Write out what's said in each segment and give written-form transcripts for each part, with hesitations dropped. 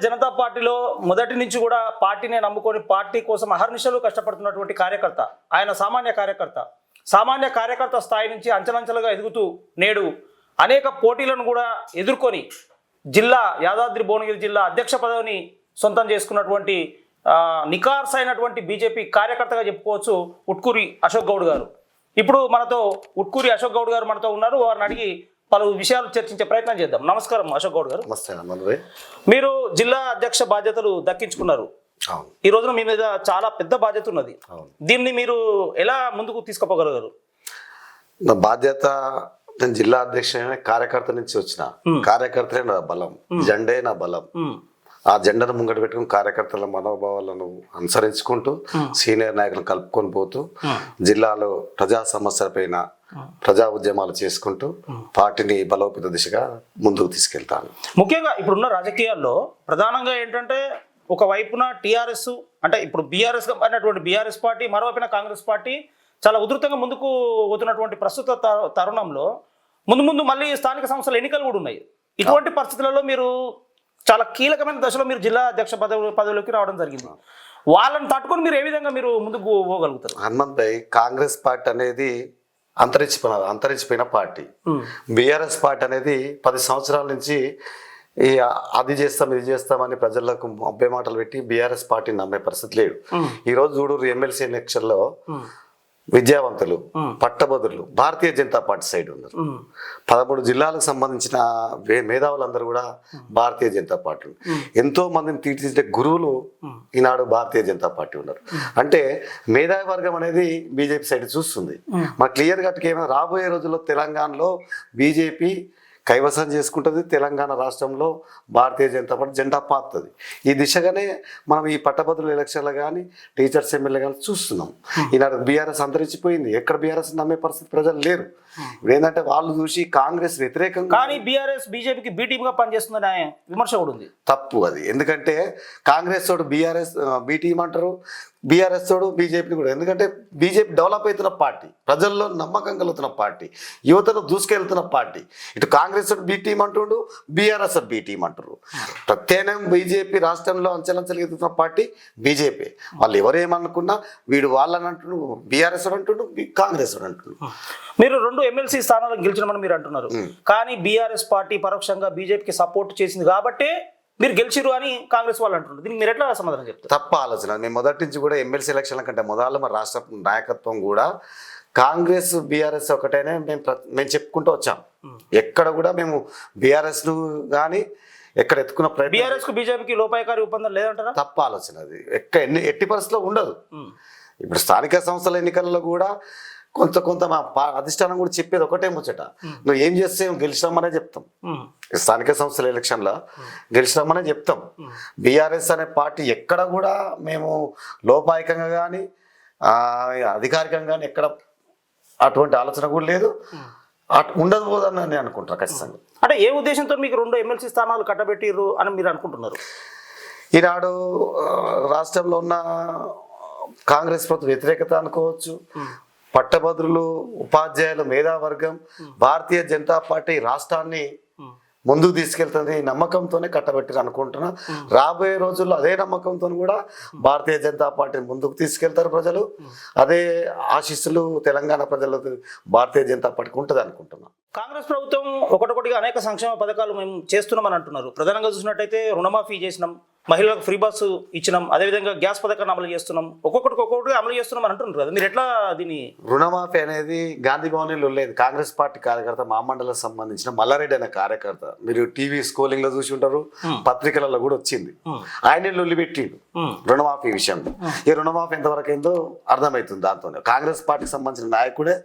జనతా పార్టీలో మొదటి నుంచి కూడా పార్టీనే నమ్ముకొని పార్టీ కోసం అహర్నిశలు కష్టపడుతున్నటువంటి కార్యకర్త. ఆయన సామాన్య కార్యకర్త స్థాయి నుంచి అంచెలంచెలుగా ఎదుగుతూ నేడు అనేక పోటీలను కూడా ఎదుర్కొని యాదాద్రి భువనగిరి జిల్లా అధ్యక్ష పదవిని సొంతం చేసుకున్నటువంటి నికార్స్ అయినటువంటి బీజేపీ కార్యకర్తగా చెప్పుకోవచ్చు ఉట్కూరి అశోక్ గౌడ్ గారు. ఇప్పుడు ఉట్కూరి అశోక్ గౌడ్ గారు మనతో ఉన్నారు. వారిని అడిగి పలు విషయాలు చర్చించే ప్రయత్నం చేద్దాం. నమస్కారం అశోక్ గౌడ్ గారు. మీరు జిల్లా అధ్యక్ష బాధ్యతలు దక్కించుకున్నారు. ఈ రోజున మీ మీద చాలా పెద్ద బాధ్యత ఉన్నది. దీన్ని మీరు ఎలా ముందుకు తీసుకుపోగలగారు? నా బాధ్యత, నేను జిల్లా అధ్యక్ష కార్యకర్త నుంచి వచ్చిన కార్యకర్తలే నా బలం, జెండే నా బలం. ఆ జెండాను ముంగట పెట్టుకుని కార్యకర్తల మనోభావాలను అనుసరించుకుంటూ సీనియర్ నాయకులను కలుపుకొని పోతూ జిల్లాలో ప్రజా సమస్యలపైన ప్రజా ఉద్యమాలు చేసుకుంటూ పార్టీని బలోపేత దిశగా ముందుకు తీసుకెళ్తాను. ముఖ్యంగా ఇప్పుడున్న రాజకీయాల్లో ప్రధానంగా ఏంటంటే ఒకవైపున టీఆర్ఎస్, అంటే ఇప్పుడు బీఆర్ఎస్ అన్నటువంటి బీఆర్ఎస్ పార్టీ, మరోవైపున కాంగ్రెస్ పార్టీ చాలా ఉధృతంగా ముందుకు పోతున్నటువంటి ప్రస్తుత తరుణంలో ముందు మళ్ళీ స్థానిక సంస్థల ఎన్నికలు కూడా ఉన్నాయి. ఇటువంటి పరిస్థితులలో మీరు చాలా కీలకమైన దశలో మీరు జిల్లా అధ్యక్ష పదవిలోకి రావడం జరిగింది. వాళ్ళని తట్టుకొని మీరు ఏ విధంగా మీరు ముందుకు పోగలుగుతారు? హనుమంత్ భాయ్, కాంగ్రెస్ పార్టీ అనేది అంతరించిపోయిన పార్టీ. బీఆర్ఎస్ పార్టీ అనేది 10 సంవత్సరాల నుంచి అది చేస్తాం ఇది చేస్తామని ప్రజలకు అబ్బే మాటలు పెట్టి బీఆర్ఎస్ పార్టీని నమ్మే పరిస్థితి లేదు. ఈ రోజు చూడూరు ఎమ్మెల్సీ ఎలక్షన్లో విద్యావంతులు, పట్టభద్రులు భారతీయ జనతా పార్టీ సైడ్ ఉన్నారు. 13 జిల్లాలకు సంబంధించిన మేధావులందరూ కూడా భారతీయ జనతా పార్టీ. ఎంతో మందిని తీర్చిదిద్దే గురువులు ఈనాడు భారతీయ జనతా పార్టీ ఉన్నారు. అంటే మేధావి వర్గం అనేది బీజేపీ సైడ్ చూస్తుంది. మా క్లియర్ కట్గా ఏమైనా రాబోయే రోజుల్లో తెలంగాణలో బీజేపీ కైవసం చేసుకుంటుంది. తెలంగాణ రాష్ట్రంలో భారతీయ జనతా పార్టీ జెండా పాతుంది. ఈ దిశగానే మనం ఈ పట్టభద్రుల ఎలక్షన్లు కానీ టీచర్స్ ఎమ్మెల్యే కానీ చూస్తున్నాం. ఈనాడు బీఆర్ఎస్ అంతరించిపోయింది. ఎక్కడ బీఆర్ఎస్ నమ్మే పరిస్థితి ప్రజలు లేరు. ఇప్పుడు ఏంటంటే వాళ్ళు చూసి కాంగ్రెస్ వ్యతిరేకంగా, కానీ బీఆర్ఎస్ బీజేపీకి బి టీమ్ గా పనిచేస్తుందని విమర్శ కూడా ఉంది. తప్పు అది. ఎందుకంటే కాంగ్రెస్ తోడు బీఆర్ఎస్ బి టీమ్ అంటారు, బీఆర్ఎస్ తోడు బీజేపీని కూడా. ఎందుకంటే బీజేపీ డెవలప్ అవుతున్న పార్టీ, ప్రజల్లో నమ్మకం కలుగుతున్న పార్టీ, యువతను దూసుకెళ్తున్న పార్టీ. ఇటు కాంగ్రెస్ తోడు బి టీమ్ అంటుండు, బీఆర్ఎస్ బి టీమ్ అంటారు. ప్రత్యేకం బీజేపీ రాష్ట్రంలో అంచెలంచెలు ఎదుగుతున్న పార్టీ బీజేపీ. వాళ్ళు ఎవరేమనుకున్నా వీడు వాళ్ళని అంటుండు, బీఆర్ఎస్ అంటుండు, కాంగ్రెస్ అంటుండు. మీరు 2 ఎమ్మెల్సీ స్థానాలను గెలిచినామని మీరు అంటున్నారు. కానీ బీఆర్ఎస్ పార్టీ పరోక్షంగా బీజేపీకి సపోర్ట్ చేసింది కాబట్టే మీరు గెలిచిరు అని కాంగ్రెస్ వాళ్ళు అంటున్నారు. దీనికి మీరు ఎట్లా సమాధానం చెప్తారు? తప్ప ఆలోచన. మేము మొదటి నుంచి కూడా ఎమ్మెల్సీ ఎలక్షన్ల కంటే మొదలు మన రాష్ట్ర నాయకత్వం కూడా కాంగ్రెస్ బీఆర్ఎస్ ఒకటేనే మేము చెప్పుకుంటూ వచ్చాం. ఎక్కడ కూడా మేము బీఆర్ఎస్ను కానీ ఎక్కడ ఎత్తుకున్న బీఆర్ఎస్ కు బీజేపీకి లోపాయకారి ఒప్పందం లేదంటారా? తప్ప ఆలోచన అది. ఎట్టి పరిస్థితిలో ఉండదు. ఇప్పుడు స్థానిక సంస్థల ఎన్నికల్లో కూడా కొంత మా అధిష్టానం కూడా చెప్పేది ఒకటే ముచ్చట, నువ్వు ఏం చేస్తే గెలిచినామనే చెప్తాం. స్థానిక సంస్థల ఎలక్షన్లో గెలిచినామనే చెప్తాం. బీఆర్ఎస్ అనే పార్టీ ఎక్కడ కూడా మేము లోపాయకంగా కానీ అధికారికంగా కానీ ఎక్కడ అటువంటి ఆలోచన కూడా లేదు, ఉండదు పోదని నేను అనుకుంటాను ఖచ్చితంగా. అంటే ఏ ఉద్దేశంతో మీకు 2 ఎమ్మెల్సీ స్థానాలు కట్టబెట్టిర్రు అని మీరు అనుకుంటున్నారు? ఈనాడు రాష్ట్రంలో ఉన్న కాంగ్రెస్ ప్రభుత్వ వ్యతిరేకత అనుకోవచ్చు, పట్టభద్రులు, ఉపాధ్యాయులు, మేధావర్గం, భారతీయ జనతా పార్టీ రాష్ట్రాన్ని ముందుకు తీసుకెళ్తుంది నమ్మకంతోనే కట్టబెట్టారు అనుకుంటున్నా. రాబోయే రోజుల్లో అదే నమ్మకంతో కూడా భారతీయ జనతా పార్టీని ముందుకు తీసుకెళ్తారు ప్రజలు. అదే ఆశీస్సులు తెలంగాణ ప్రజలకు భారతీయ జనతా పార్టీకి ఉంటుంది అనుకుంటున్నాం. కాంగ్రెస్ ప్రభుత్వం ఒకటొకటిగా అనేక సంక్షేమ పథకాలు మేము చేస్తున్నామని అంటున్నారు. ప్రధానంగా చూసినట్టయితే రుణమాఫీ చేసినాం, మహిళలకు ఫ్రీ బస్సు ఇచ్చినాం, అదేవిధంగా గ్యాస్ పథకాన్ని అమలు చేస్తున్నాం, ఒక్కొక్కటి అమలు చేస్తున్నాం అని అంటున్నారు కదా, మీరు ఎట్లా దీన్ని? రుణమాఫీ అనేది గాంధీ భవన్లో లేదు. కాంగ్రెస్ పార్టీ కార్యకర్త, మా మండలకు సంబంధించిన మల్లారెడ్డి అనే కార్యకర్త, మీరు టీవీ స్కోలింగ్ లో చూసి ఉంటారు, పత్రికలలో కూడా వచ్చింది. ఆయన లొల్లి పెట్టిండు రుణమాఫీ విషయంలో. ఈ రుణమాఫీ ఎంతవరకు ఏందో అర్థమవుతుంది దాంతో. కాంగ్రెస్ పార్టీకి సంబంధించిన నాయకుడే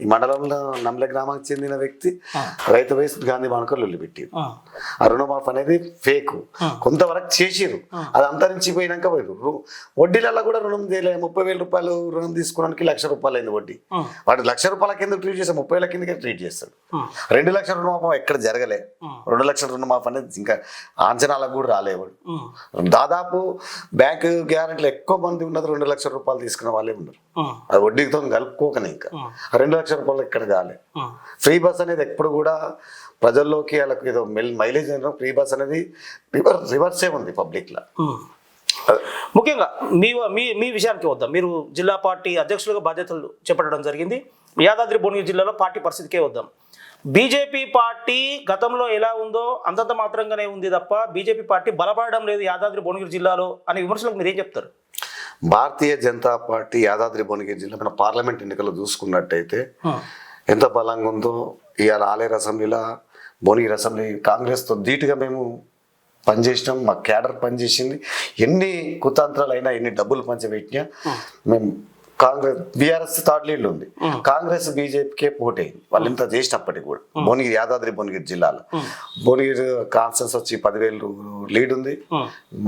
ఈ మండలంలో నమ్ల గ్రామానికి చెందిన వ్యక్తి రైతు వయసు గాంధీ భవన్కు లొల్లి పెట్టిండు. ఆ రుణమాఫీ అనేది ఫేక్. కొంతవరకు చేసిరు, అది అంతరించిపోయినాక వడ్డీలలో కూడా రుణం చేయలే. 30,000 రూపాయలు రుణం తీసుకోవడానికి ₹1,00,000 అయింది వడ్డీ. వాడు ₹1,00,000 కింద ట్రీట్ చేస్తాడు, 30,000 కిందకే ట్రీట్ చేస్తాడు. 2,00,000 రుణమాఫీ ఎక్కడ జరగలే. 2,00,000 రుణమాఫీ అనేది ఇంకా అంచనాలకు కూడా రాలేవాడు. దాదాపు బ్యాంకు గ్యారెంటీలు ఎక్కువ మంది ఉన్నది, ₹2,00,000 తీసుకున్న వాళ్ళే ఉన్నారు. అది వడ్డీతో కలుపుకోకనే ఇంకా 2 లక్షల రూపాయలు ఇక్కడ కాలే. ఫ్రీ బస్ అనేది ఎప్పుడు కూడా ప్రజల్లోకి వాళ్ళకి ఏదో మైలేజ్ ఫ్రీ బస్ అనేది రివర్సే ఉంది పబ్లిక్లో. ముఖ్యంగా మీ మీ మీ విషయానికి వద్దాం. మీరు జిల్లా పార్టీ అధ్యక్షులుగా బాధ్యతలు చేపట్టడం జరిగింది. యాదాద్రి భువనగిరి జిల్లాలో పార్టీ పరిస్థితికే వద్దాం. బీజేపీ పార్టీ గతంలో ఎలా ఉందో అంతంత మాత్రంగానే ఉంది తప్ప బీజేపీ పార్టీ బలపడడం లేదు యాదాద్రి భువనగిరి జిల్లాలో అనే విమర్శలకు మీరు ఏం చెప్తారు? భారతీయ జనతా పార్టీ యాదాద్రి భువనగిరి జిల్లా మన పార్లమెంట్ ఎన్నికలు చూసుకున్నట్టయితే ఎంత బలంగా ఉందో ఇవాళ ఆలేరు అసెంబ్లీలో భువనగిరి అసెంబ్లీ కాంగ్రెస్తో ధీటుగా మేము పనిచేసినాం. మా క్యాడర్ పనిచేసింది. ఎన్ని కుతంత్రాలు అయినా ఎన్ని డబ్బులు పంచబెట్టినా మేము కాంగ్రెస్ బీఆర్ఎస్ థర్డ్ లీడ్ ఉంది. కాంగ్రెస్ బీజేపీకే పోటైంది వాళ్ళు ఇంత చేసినప్పటికీ కూడా. భువనగిరి యాదాద్రి భువనగిరి జిల్లాలో భువనగిరి కాన్స్టెన్స్ వచ్చి 10,000 లీడ్ ఉంది,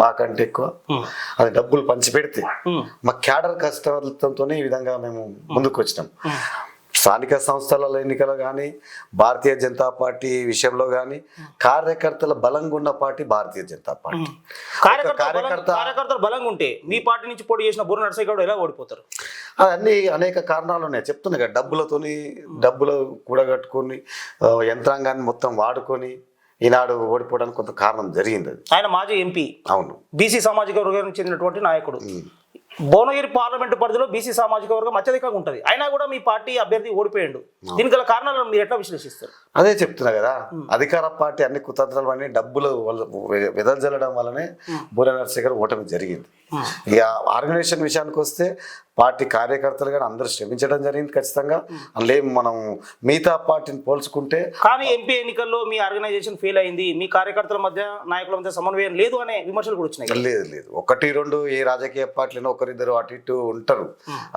మాకంటే ఎక్కువ. అది డబ్బులు పంచి పెడితే మా క్యాడర్ కష్టంతోనే ఈ విధంగా మేము ముందుకు వచ్చినాం. స్థానిక సంస్థల ఎన్నికలు కానీ భారతీయ జనతా పార్టీ విషయంలో కానీ కార్యకర్తల బలంగా ఉన్న పార్టీ భారతీయ జనతా పార్టీ. కార్యకర్తలు బలంగా ఉంటే మీ పార్టీ నుంచి పోటీ చేసిన బూర నరసయ్య గౌడ్ ఎలా ఓడిపోతారు? అన్ని అనేక కారణాలు ఉన్నాయి చెప్తున్నా కదా. డబ్బులు కూడగట్టుకొని యంత్రాంగాన్ని మొత్తం వాడుకొని ఈనాడు ఓడిపోవడానికి కొంత కారణం జరిగింది. అది ఆయన మాజీ ఎంపీ, అవును, బీసీ సామాజిక వర్గానికి చెందినటువంటి నాయకుడు. భువనగిరి పార్లమెంటు పరిధిలో బీసీ సామాజిక వర్గం అత్యధికంగా ఉంటుంది. అయినా కూడా మీ పార్టీ అభ్యర్థి ఓడిపోయాడు. దీనికి గల కారణాలను మీరు ఎట్లా విశ్లేషిస్తారు? అదే చెప్తున్నా కదా, అధికార పార్టీ అన్ని కుతంత్రాలు అన్ని డబ్బులు వెదజల్లడం వల్లనే బూర నరసయ్య గారు ఓటమి జరిగింది. ఇక ఆర్గనైజేషన్ విషయానికి వస్తే పార్టీ కార్యకర్తలు కానీ అందరూ శ్రమించడం జరిగింది ఖచ్చితంగా. అందులో మనం మిగతా పార్టీని పోల్చుకుంటే కానీ ఎంపీ ఎన్నికల్లో మీ ఆర్గనైజేషన్ ఫెయిల్ అయింది, మీ కార్యకర్తల మధ్య నాయకుల మధ్య సమన్వయం లేదు అనే విమర్శలు కూడా వచ్చినాయి. లేదు 1-2 ఏ రాజకీయ పార్టీలో ఒకరిద్దరు అటు ఇటు ఉంటారు.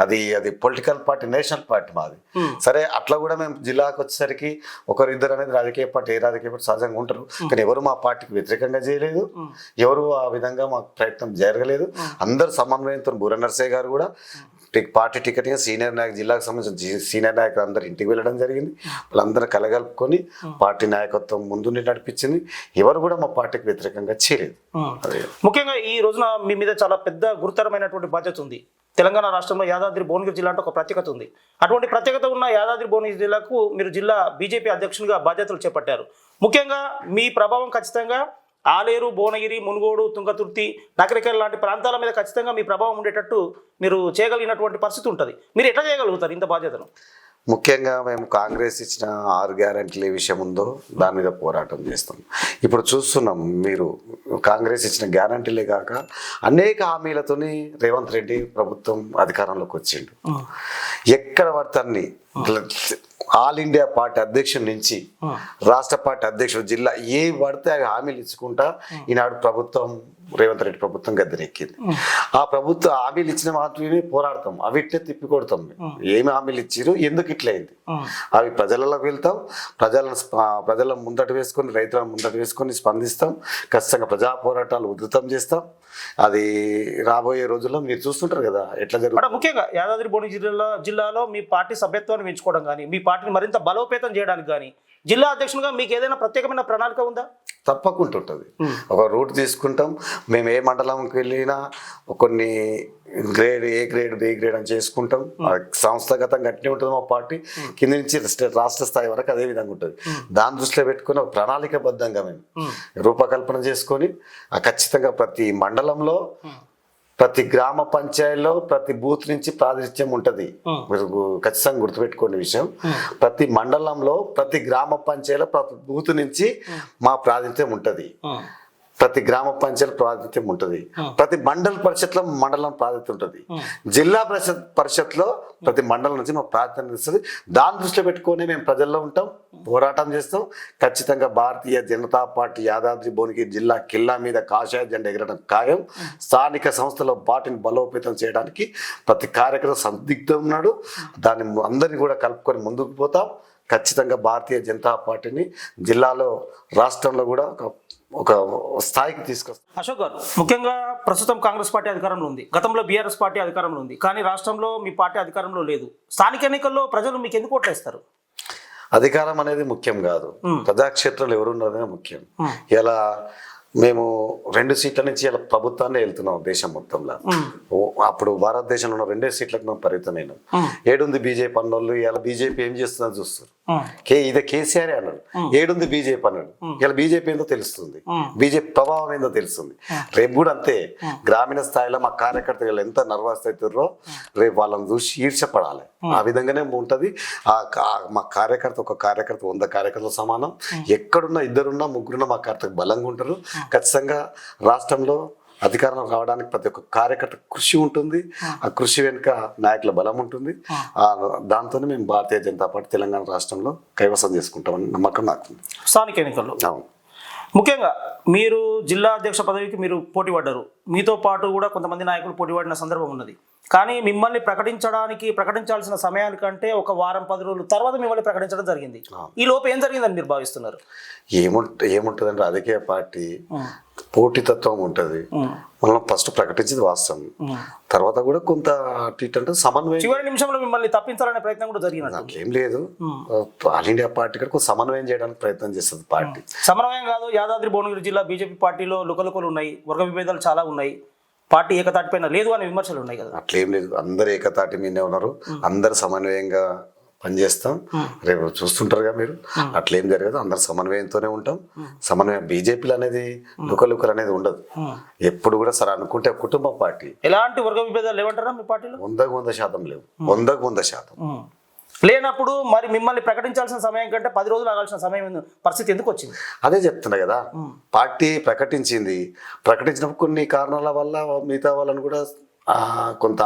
అది పొలిటికల్ పార్టీ, నేషనల్ పార్టీ మాది. సరే అట్లా కూడా మేము జిల్లాకు వచ్చేసరికి ఒకరిద్దరు అనేది రాజకీయ పార్టీ, ఏ రాజకీయ పార్టీ సహజంగా ఉంటారు. కానీ ఎవరు మా పార్టీకి వ్యతిరేకంగా చేయలేదు, ఎవరు ఆ విధంగా మాకు ప్రయత్నం జరగలేదు. అందరు సమన్వయంతో బూర నరసయ్య గారు కూడా పార్టీ టికెట్గా సీనియర్ నాయకు, జిల్లాకు సంబంధించిన సీనియర్ నాయకులు అందరూ ఇంటికి వెళ్ళడం జరిగింది. వాళ్ళందరూ కలగలుపుకొని పార్టీ నాయకత్వం ముందుండి నడిపించింది. ఎవరు కూడా మా పార్టీకి వ్యతిరేకంగా చేయలేదు. ముఖ్యంగా ఈ రోజున మీ మీద చాలా పెద్ద గురుతరమైనటువంటి బాధ్యత ఉంది. తెలంగాణ రాష్ట్రంలో యాదాద్రి భువనగిరి జిల్లా అంటే ఒక ప్రత్యేకత ఉంది. అటువంటి ప్రత్యేకత ఉన్న యాదాద్రి భువనగిరి జిల్లాకు మీరు జిల్లా బీజేపీ అధ్యక్షునిగా బాధ్యతలు చేపట్టారు. ముఖ్యంగా మీ ప్రభావం ఖచ్చితంగా ఆలేరు, భువనగిరి, మునుగోడు, తుంగతుర్తి, నకరికల్ లాంటి ప్రాంతాల మీద ఖచ్చితంగా మీ ప్రభావం ఉండేటట్టు మీరు చేయగలిగినటువంటి పరిస్థితి ఉంటుంది. మీరు ఎట్లా చేయగలుగుతారు ఇంత బాధ్యతను? ముఖ్యంగా మేము కాంగ్రెస్ ఇచ్చిన 6 గ్యారెంటీలు ఏ విషయం ఉందో దాని మీద పోరాటం చేస్తాం. ఇప్పుడు చూస్తున్నాం, మీరు కాంగ్రెస్ ఇచ్చిన గ్యారెంటీలే కాక అనేక హామీలతోని రేవంత్ రెడ్డి ప్రభుత్వం అధికారంలోకి వచ్చిండు. ఎక్కడ పడతాన్ని ఆల్ ఇండియా పార్టీ అధ్యక్షుడి నుంచి రాష్ట్ర పార్టీ అధ్యక్షుడు, జిల్లా ఏ పడితే అవి హామీలు ఇచ్చుకుంటా ఈనాడు ప్రభుత్వం, రేవంత్ రెడ్డి ప్రభుత్వం గద్దెనెక్కింది. ఆ ప్రభుత్వం హామీలు ఇచ్చిన మాత్రమే పోరాడతాం, అవిట్లే తిప్పి కొడతాం. ఏమి హామీలు ఇచ్చారు, ఎందుకు ఇట్లా అయింది, అవి ప్రజలలోకి వెళ్తాం, ప్రజల ముందట వేసుకొని, రైతులను ముందట వేసుకొని స్పందిస్తాం. ఖచ్చితంగా ప్రజా పోరాటాలు ఉధృతం చేస్తాం. అది రాబోయే రోజుల్లో మీరు చూస్తుంటారు కదా ఎట్లా జరుగుతుంది. ముఖ్యంగా యాదాద్రి భువనగిరి జిల్లాలో మీ పార్టీ సభ్యత్వాన్ని పెంచుకోవడం కానీ, మీ పార్టీని మరింత బలోపేతం చేయడానికి కానీ జిల్లా అధ్యక్షునిగా మీకు ఏదైనా ప్రత్యేకమైన ప్రణాళిక ఉందా? తప్పకుండా ఉంటుంది. ఒక రూట్ తీసుకుంటాం. మేము ఏ మండలంకి వెళ్ళినా కొన్ని grade, A grade, B grade అని చేసుకుంటాం. సంస్థాగతంగా అట్నే ఉంటుంది మా పార్టీ. కింద నుంచి రాష్ట్ర స్థాయి వరకు అదే విధంగా ఉంటుంది. దాని దృష్టిలో పెట్టుకుని ఒక ప్రణాళికబద్ధంగా మేము రూపకల్పన చేసుకొని ఖచ్చితంగా ప్రతి మండలంలో, ప్రతి గ్రామ పంచాయతీలో, ప్రతి బూత్ నుంచి ప్రాతినిధ్యం ఉంటుంది. మీరు ఖచ్చితంగా గుర్తుపెట్టుకోండి విషయం. ప్రతి మండలంలో, ప్రతి గ్రామ పంచాయతీలో, ప్రతి బూత్ నుంచి మా ప్రాతినిధ్యం ఉంటుంది. ప్రతి గ్రామ పంచాయతీ ప్రాతినిధ్యం ఉంటుంది. ప్రతి మండల పరిషత్లో మండలం ప్రాతినిధ్యం ఉంటుంది. జిల్లా పరిషత్లో ప్రతి మండలం నుంచి మా ప్రాతినిధ్యం ఇస్తుంది. దాని దృష్టిలో పెట్టుకొని మేము ప్రజల్లో ఉంటాం, పోరాటం చేస్తాం. ఖచ్చితంగా భారతీయ జనతా పార్టీ యాదాద్రి భువనగిరి జిల్లా కిల్లా మీద కాషాయ జెండా ఎగరడం ఖాయం. స్థానిక సంస్థల పార్టీని బలోపేతం చేయడానికి ప్రతి కార్యకర్త సందిగ్ధం ఉన్నాడు. దాన్ని అందరినీ కూడా కలుపుకొని ముందుకు పోతాం. ఖచ్చితంగా భారతీయ జనతా పార్టీని జిల్లాలో, రాష్ట్రంలో కూడా ఒక స్థాయికి తీసుకొస్తాం. అశోక్ గారు, ముఖ్యంగా ప్రస్తుతం కాంగ్రెస్ పార్టీ అధికారంలో ఉంది, గతంలో బీఆర్ఎస్ పార్టీ అధికారంలో ఉంది, కానీ రాష్ట్రంలో మీ పార్టీ అధికారంలో లేదు. స్థానిక ఎన్నికల్లో ప్రజలు మీకు ఎందుకు ఓట్లేస్తారు? అధికారం అనేది ముఖ్యం కాదు, ప్రజాక్షేత్రంలో ఎవరున్నదే ముఖ్యం. ఇలా మేము 2 సీట్ల నుంచి ఇలా ప్రభుత్వాన్ని వెళ్తున్నాం దేశం మొత్తంలో. అప్పుడు భారతదేశంలో ఉన్న 2 సీట్లకు మేము పరిమితమైనాం. ఏడుంది బీజేపీ అన్నోళ్ళు ఇలా బీజేపీ ఏం చేస్తుందని చూస్తారు. ఇదే కేసీఆర్ అన్నాడు, ఏడుంది బీజేపీ అన్నాడు. ఇలా బీజేపీ ఏందో తెలుస్తుంది, బీజేపీ ప్రభావం ఏందో తెలుస్తుంది. రేపు కూడా అంతే, గ్రామీణ స్థాయిలో మా కార్యకర్తలు ఎంత నర్వస్ అవుతారో రేపు వాళ్ళని చూసి ఈర్షపడాలి. ఆ విధంగానే ఉంటది. మా కార్యకర్త, ఒక కార్యకర్త 100 కార్యకర్తలు సమానం. ఎక్కడున్నా, ఇద్దరున్నా, ముగ్గురున్నా మా కార్యకర్త బలంగా ఉంటారు. ఖచ్చితంగా రాష్ట్రంలో అధికారం రావడానికి ప్రతి ఒక్క కార్యకర్త కృషి ఉంటుంది. ఆ కృషి వెనుక నాయకుల బలం ఉంటుంది. దాంతోనే మేము భారతీయ జనతా పార్టీ తెలంగాణ రాష్ట్రంలో కైవసం చేసుకుంటామని నమ్మకం నాకు. స్థానిక ఎన్నికల్లో ముఖ్యంగా మీరు జిల్లా అధ్యక్ష పదవికి మీరు పోటీ పడ్డారు. మీతో పాటు కూడా కొంతమంది నాయకులు పోటీ పడిన సందర్భం ఉన్నది. కానీ మిమ్మల్ని ప్రకటించాల్సిన సమయానికంటే ఒక వారం 10 రోజుల తర్వాత మిమ్మల్ని ప్రకటించడం జరిగింది. ఈ లోపు ఏం జరిగిందని మీరు భావిస్తున్నారు? ఏముంటుందంటే రాజకీయ పార్టీ పోటీతత్వం ఉంటుంది. మనం ఫస్ట్ ప్రకటించేది వాస్తవం, తర్వాత కూడా కొంత అంటే సమన్వయం. చివరి నిమిషంలో మిమ్మల్ని తప్పించాలనే ప్రయత్నం కూడా జరిగింది. నాకేం లేదు, ఆల్ ఇండియా పార్టీ కూడా సమన్వయం చేయడానికి ప్రయత్నం చేస్తుంది పార్టీ. సమన్వయం కాదు, యాదాద్రి భువనగిరి జిల్లా బీజేపీ పార్టీలో లుకలుకలు ఉన్నాయి, వర్గ విభేదాలు చాలా ఉన్నాయి, పార్టీ ఏకతాటి పైన లేదు అనే విమర్శలు ఉన్నాయి కదా. అట్లేం లేదు, అందరు ఏకతాటి మీదే ఉన్నారు, అందరు సమన్వయంగా పనిచేస్తాం. రేపు చూస్తుంటారుగా మీరు, అట్లేం జరగదు, అందరు సమన్వయంతోనే ఉంటాం. సమన్వయం బీజేపీలు అనేది లుకలుకలు అనేది ఉండదు. ఎప్పుడు కూడా సరే అనుకుంటే కుటుంబ పార్టీ. ఎలాంటి వర్గ విభేదాలు లేవంటారా మీ పార్టీలో? 100% లేవు, 100%. లేనప్పుడు మరి మిమ్మల్ని ప్రకటించాల్సిన సమయం కంటే 10 రోజులు ఆగాల్సిన సమయం పరిస్థితి ఎందుకు వచ్చింది? అదే చెప్తున్నా కదా, పార్టీ ప్రకటించినప్పుడు కొన్ని కారణాల వల్ల మిగతా వాళ్ళని కూడా కొంత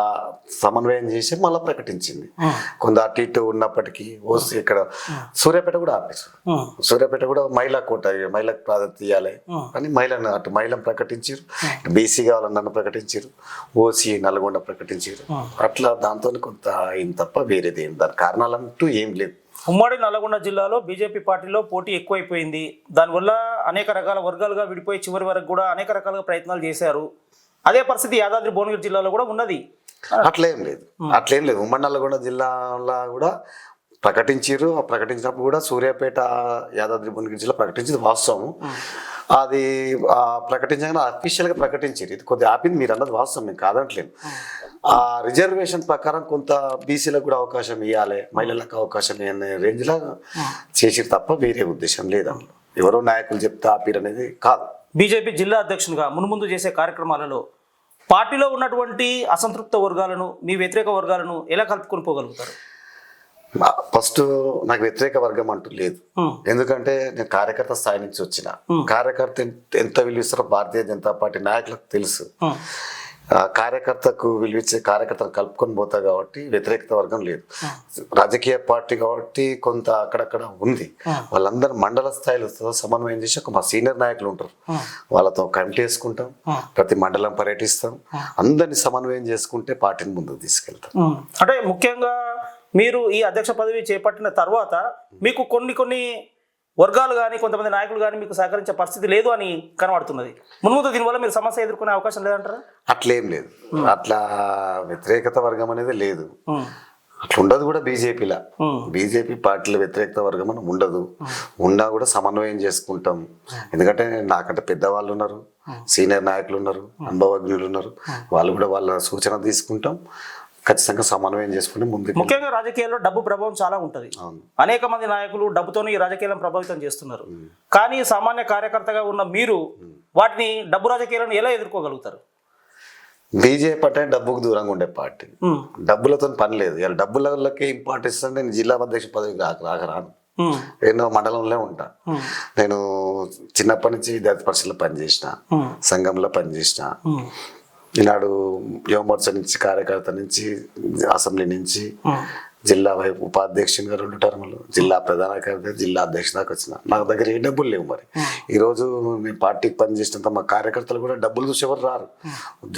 సమన్వయం చేసి మళ్ళీ ప్రకటించింది. కొంత అటు ఇటు ఉన్నప్పటికీ ఓసి ఇక్కడ సూర్యాపేట కూడా ఆపేసారు. సూర్యాపేట కూడా మహిళా కోట, మహిళకు ప్రాధాన్యత ఇవ్వాలి అని మహిళను ప్రకటించారు. బీసీ కావాలని నన్ను ప్రకటించారు, ఓసీ నల్గొండ ప్రకటించారు. అట్లా దాంతో కొంత అయింది తప్ప వేరేది ఏం దాని కారణాలంటూ ఏం లేదు. ఉమ్మడి నల్గొండ జిల్లాలో బీజేపీ పార్టీలో పోటీ ఎక్కువైపోయింది. దానివల్ల అనేక రకాల వర్గాలుగా విడిపోయి చివరి వరకు కూడా అనేక రకాలుగా ప్రయత్నాలు చేశారు. అదే పరిస్థితి యాదాద్రి భువనగిరి జిల్లాలో కూడా ఉన్నది. అట్లేం లేదు. ఉమ్మడి నల్గొండ జిల్లాలో కూడా ప్రకటించారు. ప్రకటించినప్పుడు కూడా సూర్యాపేట, యాదాద్రి భువనగిరి జిల్లా ప్రకటించింది వాస్తవం. అది ప్రకటించగానే అఫీషియల్గా ప్రకటించారు. ఇది కొద్దిగా ఆపింది మీరు అన్నది వాస్తవం, మేము కాదంటలేము. ఆ రిజర్వేషన్ ప్రకారం కొంత బీసీలకు కూడా అవకాశం ఇవ్వాలి, మహిళలకు అవకాశం ఇవ్వనే రేంజ్లో చేసిరు తప్ప వేరే ఉద్దేశం లేదండి. ఎవరో నాయకులు చెప్తే ఆపిరు అనేది కాదు. బీజేపీ జిల్లా అధ్యక్షునిగా మున్ముందు చేసే కార్యక్రమాలలో పార్టీలో ఉన్నటువంటి అసంతృప్త వర్గాలను, మీ వ్యతిరేక వర్గాలను ఎలా కలుపుకొని పోగలుగుతారు? ఫస్ట్ నాకు వ్యతిరేక వర్గం అంటూ లేదు. ఎందుకంటే నేను కార్యకర్త స్థాయి నుంచి వచ్చిన. కార్యకర్త ఎంత విలువిస్తారో భారతీయ జనతా పార్టీ నాయకులకు తెలుసు. కార్యకర్తకు విలువిచ్చే కార్యకర్తను కలుపుకొని పోతా కాబట్టి వ్యతిరేకత వర్గం లేదు. రాజకీయ పార్టీ కాబట్టి కొంత అక్కడక్కడ ఉంది. వాళ్ళందరూ మండల స్థాయిలో సమన్వయం చేసి మా సీనియర్ నాయకులు ఉంటారు, వాళ్ళతో కమిటీ వేసుకుంటాం, ప్రతి మండలం పర్యటిస్తాం, అందరినీ సమన్వయం చేసుకుంటే పార్టీని ముందుకు తీసుకెళ్తాం. అంటే ముఖ్యంగా మీరు ఈ అధ్యక్ష పదవి చేపట్టిన తర్వాత మీకు కొన్ని వర్గాలు కానీ కొంతమంది నాయకులు కానీ మీకు సహకరించే పరిస్థితి లేదు అని కనబడుతున్నది. మున్ముందు దీనివల్ల మీరు సమస్య ఎదుర్కొనే అవకాశం లేదంటారా? అట్లేం లేదు, అట్లా వ్యతిరేకత వర్గం అనేది లేదు. అట్లా ఉండదు కూడా బీజేపీలో. బీజేపీ పార్టీలో వ్యతిరేకత వర్గం అని ఉండదు. ఉన్నా కూడా సమన్వయం చేసుకుంటాం. ఎందుకంటే నాకంటే పెద్దవాళ్ళు ఉన్నారు, సీనియర్ నాయకులు ఉన్నారు, అనుభవజ్ఞులు ఉన్నారు. వాళ్ళు కూడా వాళ్ళ సూచన తీసుకుంటాం, ఖచ్చితంగా సమన్వయం చేసుకుని ముందు. ముఖ్యంగా రాజకీయాల్లో డబ్బు ప్రభావం చాలా ఉంటుంది. అనేక మంది నాయకులు డబ్బుతోనే ఈ రాజకీయాలను ప్రభావితం చేస్తున్నారు. కానీ సామాన్య కార్యకర్తగా ఉన్న మీరు వాటిని, డబ్బు రాజకీయాలను ఎలా ఎదుర్కోగలుగుతారు? బీజేపీ అంటే డబ్బుకు దూరంగా ఉండే పార్టీ, డబ్బులతో పని లేదు. ఇలా డబ్బులకే ఇంపార్టెన్స్ అంటే నేను జిల్లా అధ్యక్ష పదవికి రాను. ఎన్నో మండలంలో ఉంటా. నేను చిన్నప్పటి నుంచి విద్యార్థి పరిషత్లో పనిచేసిన, సంఘంలో పనిచేసిన. ఈనాడు యువమోర్చా నుంచి, కార్యకర్త నుంచి, అసెంబ్లీ నుంచి జిల్లా ఉపాధ్యక్షునిగా 2 టర్ములు, జిల్లా ప్రధాన కార్యదర్శి, జిల్లా అధ్యక్షుడు దాకా వచ్చిన. నాకు దగ్గర ఏ డబ్బులు లేవు. మరి ఈరోజు నేను పార్టీకి పనిచేసినంత మా కార్యకర్తలు కూడా డబ్బులు చూసి ఎవరు రారు.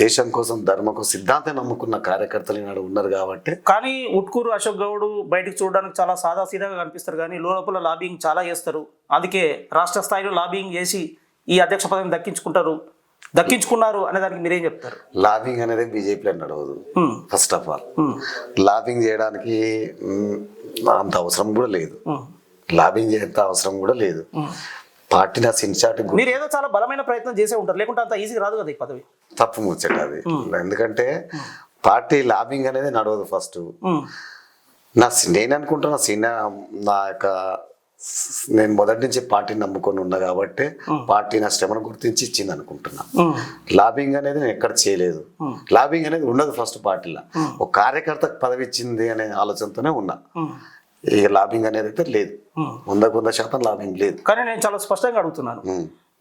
దేశం కోసం, ధర్మం కోసం, సిద్ధాంతం నమ్ముకున్న కార్యకర్తలు ఈనాడు ఉన్నారు కాబట్టి. కానీ ఉట్కూరు అశోక్ గౌడ్ బయటకు చూడడానికి చాలా సాదాసీదాగా కనిపిస్తారు, కానీ లోపల లాబింగ్ చాలా చేస్తారు. అందుకే రాష్ట్ర స్థాయిలో లాబింగ్ చేసి ఈ అధ్యక్ష పదవిని దక్కించుకున్నారు అనే దానికి మీరేం చెప్తారు? లాబింగ్ అనేది బీజేపీలో నడవదు. ఫస్ట్ ఆఫ్ ఆల్ లాబింగ్ చేయడానికి అంత అవసరం కూడా లేదు. లాబింగ్ చేయంత అవసరం కూడా లేదు. పార్టీ నా సిన్చాటి మీరు ఏదో చాలా బలమైన ప్రయత్నం చేసే ఉంటారు, లేకుంటే అంత ఈజీగా రాదు కదా ఈ పదవి. తప్పు ముచ్చట అది. ఎందుకంటే పార్టీ లాబింగ్ అనేది నడవదు ఫస్ట్. నేను అనుకుంటున్నా నా యొక్క నేను మొదటి నుంచి పార్టీని నమ్ముకొని ఉన్నా కాబట్టి పార్టీ నా శ్రమను గుర్తించి ఇచ్చింది అనుకుంటున్నా. లాబింగ్ అనేది నేను ఎక్కడ చేయలేదు. లాబింగ్ అనేది ఉండదు ఫస్ట్ పార్టీలో. ఒక కార్యకర్తకు పదవి ఇచ్చింది అనే ఆలోచనతోనే ఉన్నా. ఇక లాబింగ్ అనేది అయితే లేదు, 100% లాబింగ్ లేదు. కానీ నేను చాలా స్పష్టంగా అడుగుతున్నాను,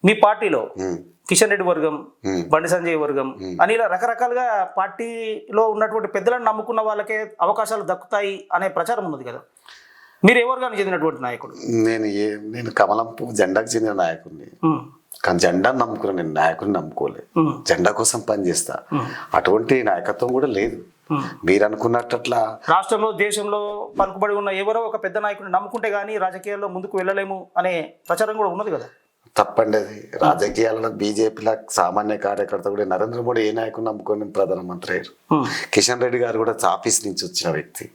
మీ పార్టీలో కిషన్ రెడ్డి వర్గం, బండి సంజయ్ వర్గం అని ఇలా రకరకాలుగా పార్టీలో ఉన్నటువంటి పెద్దలను నమ్ముకున్న వాళ్ళకే అవకాశాలు దక్కుతాయి అనే ప్రచారం ఉన్నది కదా. మీరు ఏ వర్గానికి చెందినటువంటి నాయకుడు? నేను కమలం పువ్వు జెండాకు చెందిన నాయకుడిని. కానీ జెండాను నమ్ముకున్నా, నేను నాయకుడిని నమ్ముకోలేదు. జెండా కోసం పనిచేస్తా. అటువంటి నాయకత్వం కూడా లేదు. మీరు అనుకున్నట్టు అట్లా రాష్ట్రంలో దేశంలో పలుకుబడి ఉన్న ఎవరో ఒక పెద్ద నాయకుడిని నమ్ముకుంటే గానీ రాజకీయాల్లో ముందుకు వెళ్ళలేము అనే ప్రచారం కూడా ఉన్నది కదా. తప్పండి అది. రాజకీయాలలో బీజేపీలో సామాన్య కార్యకర్త కూడా నరేంద్ర మోడీ ఏ నాయకుని నమ్ముకొని ప్రధానమంత్రి అయ్యారు. కిషన్ రెడ్డి గారు కూడా ఆఫీస్ నుంచి వచ్చిన వ్యక్తి.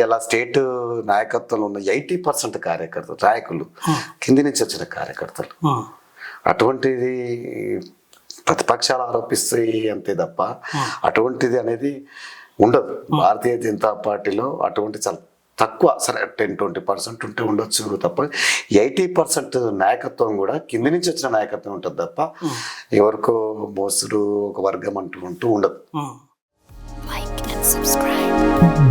ఇలా స్టేట్ నాయకత్వంలో ఉన్న 80% కార్యకర్తలు నాయకులు కింది నుంచి వచ్చిన కార్యకర్తలు. అటువంటిది ప్రతిపక్షాలు ఆరోపిస్తాయి అంతే తప్ప అటువంటిది అనేది ఉండదు. భారతీయ జనతా పార్టీలో అటువంటి చాలా తక్కువ, సరే 10-20% ఉంటే ఉండొచ్చు తప్ప 80% నాయకత్వం కూడా కింది నుంచి వచ్చిన నాయకత్వం ఉంటుంది తప్ప ఎవరికో మోసుడు ఒక వర్గం అంటూ ఉండదు. Like and subscribe.